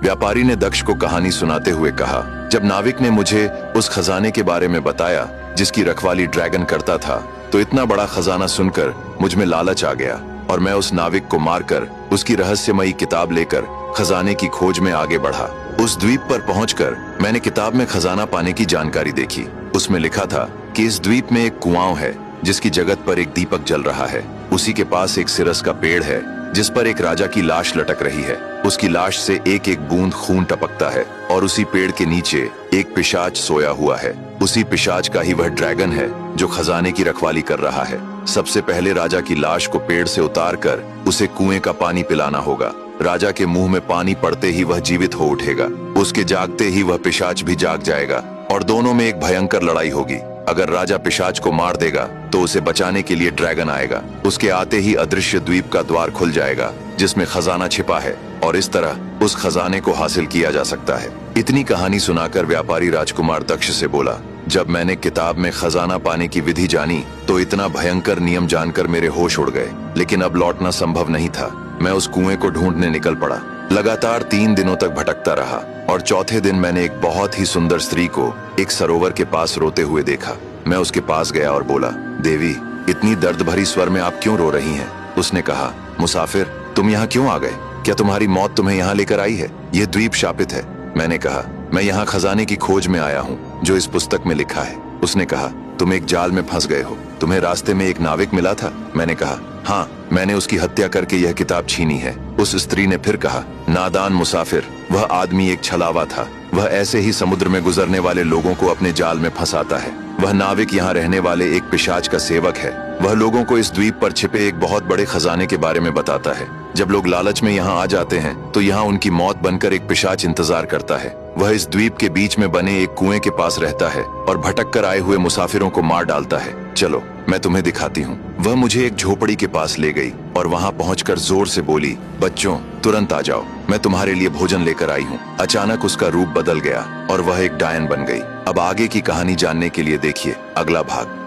व्यापारी ने दक्ष को कहानी सुनाते हुए कहा, जब नाविक ने मुझे उस खजाने के बारे में बताया जिसकी रखवाली ड्रैगन करता था, तो इतना बड़ा खजाना सुनकर मुझ में लालच आ गया और मैं उस नाविक को मारकर उसकी रहस्यमयी किताब लेकर खजाने की खोज में आगे बढ़ा। उस द्वीप पर पहुंचकर मैंने किताब में खजाना पाने की जानकारी देखी। उसमें लिखा था कि इस द्वीप में एक कुआं है जिसकी जगत पर एक दीपक जल रहा है। उसी के पास एक सिरस का पेड़ है जिस पर एक राजा की लाश लटक रही है। उसकी लाश से एक एक बूंद खून टपकता है और उसी पेड़ के नीचे एक पिशाच सोया हुआ है। उसी पिशाच का ही वह ड्रैगन है जो खजाने की रखवाली कर रहा है। सबसे पहले राजा की लाश को पेड़ से उतारकर उसे कुएं का पानी पिलाना होगा। राजा के मुंह में पानी पड़ते ही वह जीवित हो उठेगा। उसके जागते ही वह पिशाच भी जाग जाएगा और दोनों में एक भयंकर लड़ाई होगी। अगर राजा पिशाच को मार देगा तो उसे बचाने के लिए ड्रैगन आएगा। उसके आते ही अदृश्य द्वीप का द्वार खुल जाएगा जिसमें खजाना छिपा है और इस तरह उस खजाने को हासिल किया जा सकता है। इतनी कहानी सुनाकर व्यापारी राजकुमार दक्ष से बोला, जब मैंने किताब में खजाना पाने की विधि जानी तो इतना भयंकर नियम जानकर मेरे होश उड़ गए, लेकिन अब लौटना संभव नहीं था। मैं उस कुएं को ढूंढने निकल पड़ा। लगातार 3 दिनों तक भटकता रहा और चौथे दिन मैंने एक बहुत ही सुंदर स्त्री को एक सरोवर के पास रोते हुए देखा। मैं उसके पास गया और बोला, देवी, इतनी दर्द भरी स्वर में आप क्यों रो रही हैं? उसने कहा, मुसाफिर, तुम यहाँ क्यों आ गए? क्या तुम्हारी मौत तुम्हें यहाँ लेकर आई है? यह द्वीप शापित है। मैंने कहा, मैं यहाँ खजाने की खोज में आया हूँ जो इस पुस्तक में लिखा है। उसने कहा, तुम एक जाल में फंस गए हो। तुम्हें रास्ते में एक नाविक मिला था? मैंने कहा, हाँ, मैंने उसकी हत्या करके यह किताब छीनी है। उस स्त्री ने फिर कहा, नादान मुसाफिर, वह आदमी एक छलावा था। वह ऐसे ही समुद्र में गुजरने वाले लोगों को अपने जाल में फंसाता है। वह नाविक यहाँ रहने वाले एक पिशाच का सेवक है। वह लोगों को इस द्वीप पर छिपे एक बहुत बड़े खजाने के बारे में बताता है। जब लोग लालच में यहाँ आ जाते हैं तो यहाँ उनकी मौत बनकर एक पिशाच इंतजार करता है। वह इस द्वीप के बीच में बने एक कुएं के पास रहता है और भटक कर आए हुए मुसाफिरों को मार डालता है। चलो, मैं तुम्हें दिखाती हूँ। वह मुझे एक झोपड़ी के पास ले गई और वहाँ पहुंचकर जोर से बोली, बच्चों, तुरंत आ जाओ, मैं तुम्हारे लिए भोजन लेकर आई हूँ। अचानक उसका रूप बदल गया और वह एक डायन बन गई। अब आगे की कहानी जानने के लिए देखिए अगला भाग।